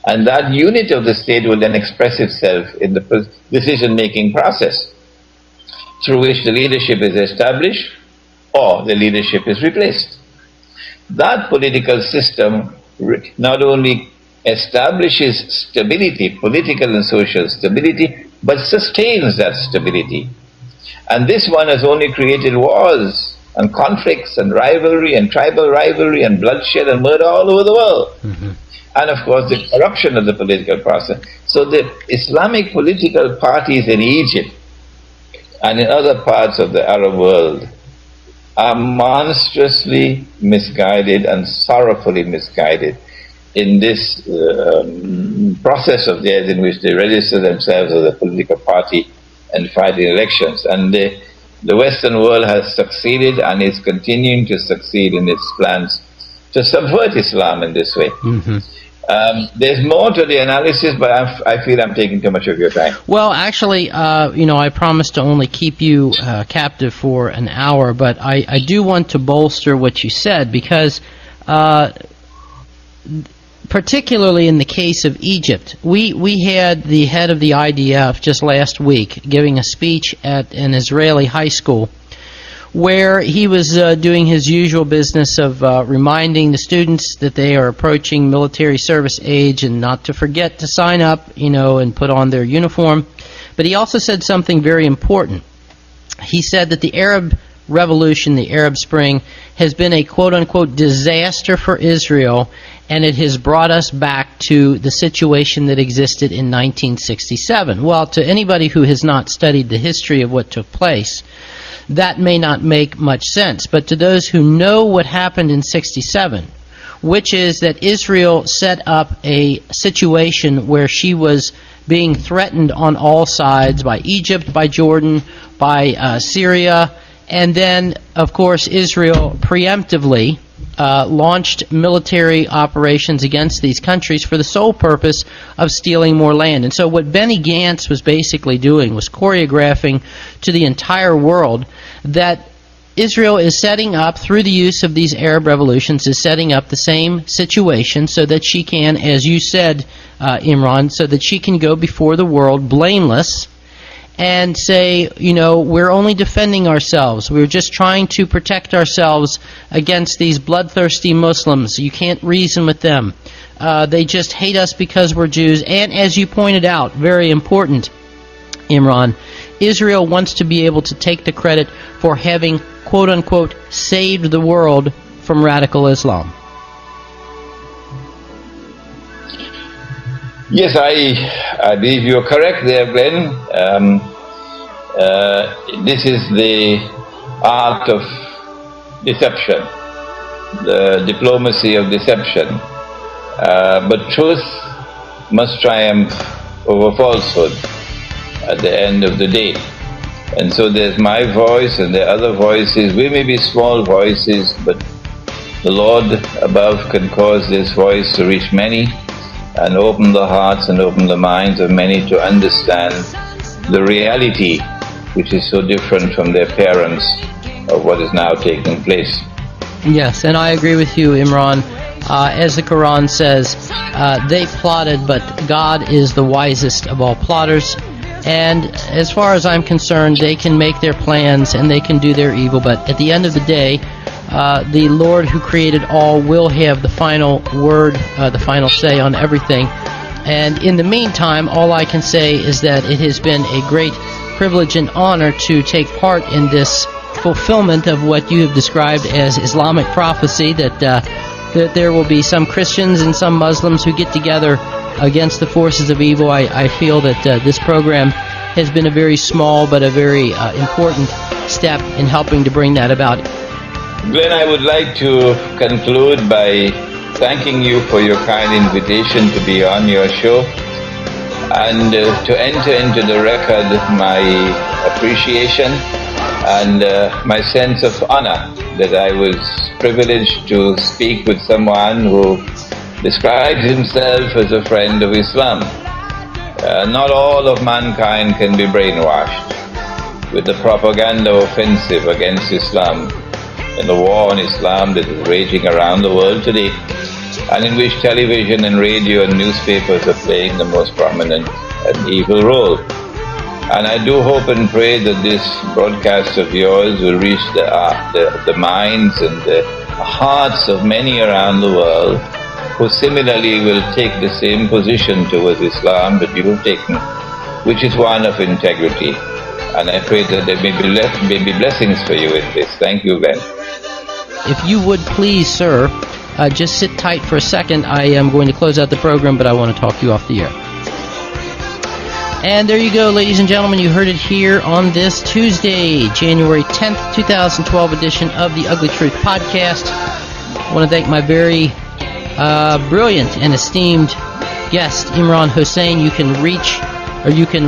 And that unit of the state will then express itself in the decision-making process through which the leadership is established or the leadership is replaced. That political system not only establishes stability, political and social stability, but sustains that stability. And this one has only created wars and conflicts and rivalry and tribal rivalry and bloodshed and murder all over the world. Mm-hmm. And of course the corruption of the political process. So the Islamic political parties in Egypt and in other parts of the Arab world are monstrously misguided and sorrowfully misguided in this process of theirs in which they register themselves as a political party and fight in elections. And the Western world has succeeded and is continuing to succeed in its plans to subvert Islam in this way. Mm-hmm. There's more to the analysis, but I feel I'm taking too much of your time. Well, actually, I promised to only keep you captive for an hour, but I do want to bolster what you said, because particularly in the case of Egypt, we had the head of the IDF just last week giving a speech at an Israeli high school, where he was doing his usual business of reminding the students that they are approaching military service age and not to forget to sign up, and put on their uniform. But he also said something very important. He said that the Arab Revolution, the Arab Spring, has been a quote-unquote disaster for Israel, and it has brought us back to the situation that existed in 1967. Well, to anybody who has not studied the history of what took place, that may not make much sense. But to those who know what happened in 67, which is that Israel set up a situation where she was being threatened on all sides by Egypt, by Jordan, by Syria, and then, of course, Israel preemptively launched military operations against these countries for the sole purpose of stealing more land. And so what Benny Gantz was basically doing was choreographing to the entire world that Israel is setting up, through the use of these Arab revolutions, is setting up the same situation so that she can, as you said, Imran, so that she can go before the world blameless and say, we're only defending ourselves. We're just trying to protect ourselves against these bloodthirsty Muslims. You can't reason with them. They just hate us because we're Jews. And as you pointed out, very important, Imran, Israel wants to be able to take the credit for having, quote-unquote, saved the world from radical Islam. Yes, I believe you're correct there, Glenn. This is the art of deception, the diplomacy of deception. But truth must triumph over falsehood at the end of the day. And so there's my voice and there are other voices. We may be small voices, but the Lord above can cause this voice to reach many and open the hearts and open the minds of many to understand the reality which is so different from their parents of what is now taking place. Yes, and I agree with you, Imran. As the Quran says, they plotted, but God is the wisest of all plotters. And as far as I'm concerned, they can make their plans and they can do their evil, but at the end of the day, the Lord who created all will have the final word, the final say on everything. And in the meantime, all I can say is that it has been a great privilege and honor to take part in this fulfillment of what you have described as Islamic prophecy, that there will be some Christians and some Muslims who get together against the forces of evil. I feel that this program has been a very small but a very important step in helping to bring that about. Glenn, I would like to conclude by thanking you for your kind invitation to be on your show and to enter into the record my appreciation and my sense of honor that I was privileged to speak with someone who describes himself as a friend of Islam. Not all of mankind can be brainwashed with the propaganda offensive against Islam and the war on Islam that is raging around the world today, and in which television and radio and newspapers are playing the most prominent and evil role. And I do hope and pray that this broadcast of yours will reach the minds and the hearts of many around the world who similarly will take the same position towards Islam that you have taken, which is one of integrity. And I pray that there may be blessings for you in this. Thank you, Ben. If you would please, sir, just sit tight for a second. I am going to close out the program, but I want to talk you off the air. And there you go, ladies and gentlemen. You heard it here on this Tuesday, January 10th, 2012 edition of the Ugly Truth Podcast. I want to thank my very brilliant and esteemed guest, Imran Hossein. You can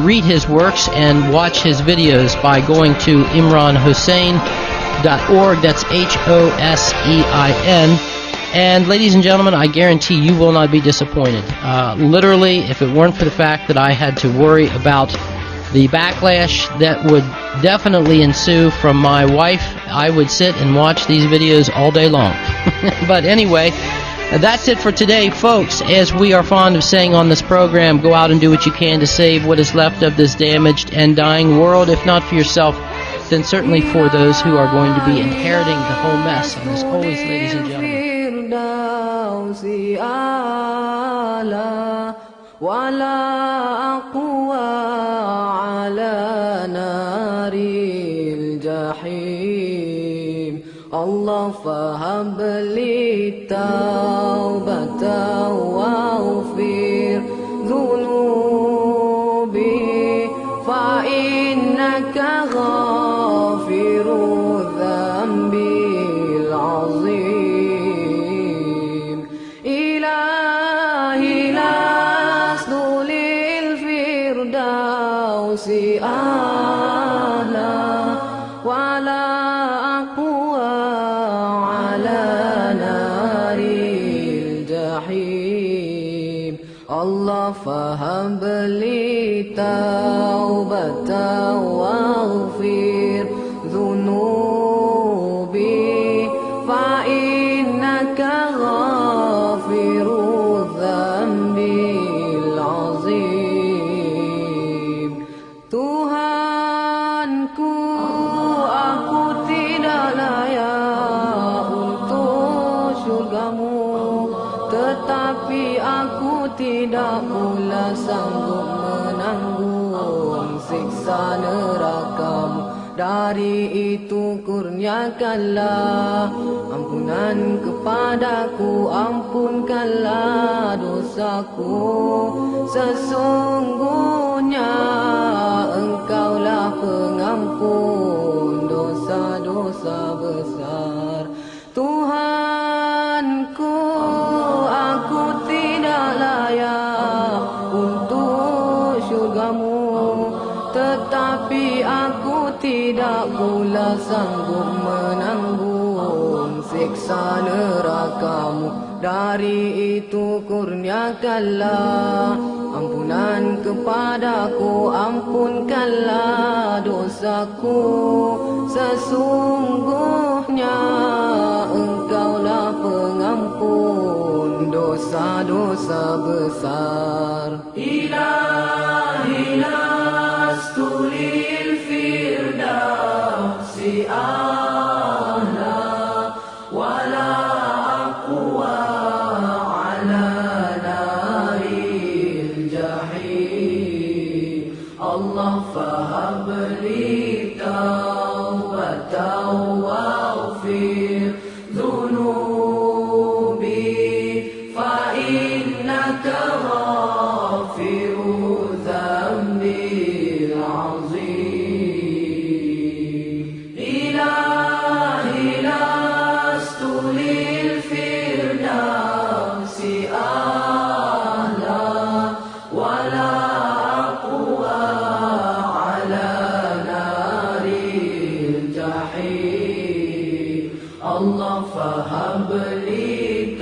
read his works and watch his videos by going to imranhossein.org. That's Hosein. And ladies and gentlemen, I guarantee you will not be disappointed. Literally, if it weren't for the fact that I had to worry about the backlash that would definitely ensue from my wife, I would sit and watch these videos all day long. But anyway, that's it for today, folks. As we are fond of saying on this program, go out and do what you can to save what is left of this damaged and dying world. If not for yourself, then certainly for those who are going to be inheriting the whole mess. And as always, ladies and gentlemen, Allah fahab li taubata waghfir dhunubi fa innaka ghafiru dhanbil azim ilahi lasdu lil firdausi ahla wala Allah fahab li taubata waghfir dhunubi fa innaka ghafiru dhanbil azim. Tuhanku, aku tidak layak untuk syurgamu, tetapi aku tidak pula sanggup menanggung siksa nerakamu. Dari itu kurniakanlah ampunan kepadaku, ampunkanlah dosaku. Sesungguhnya Engkaulah pengampun dosa-dosa besar. Tuhanku, aku tidak layak untuk syurgamu, tetapi aku tidak pula sanggup menanggung siksa nerakamu. Dari itu kurniakanlah ampunan kepadaku, ampunkanlah dosaku. Sesungguhnya Engkaulah pengampun dosa-dosa besar. Ilahi lastu lil firdausi ahla wala aqwa ala naril jahim. Allah fahab li taubatan waghfir dhunubi fa innaka ghafiru dhanbil azim. Ilahi lastu lil firdausi ahla wala aqwa ala naril jahim. Allah fahab li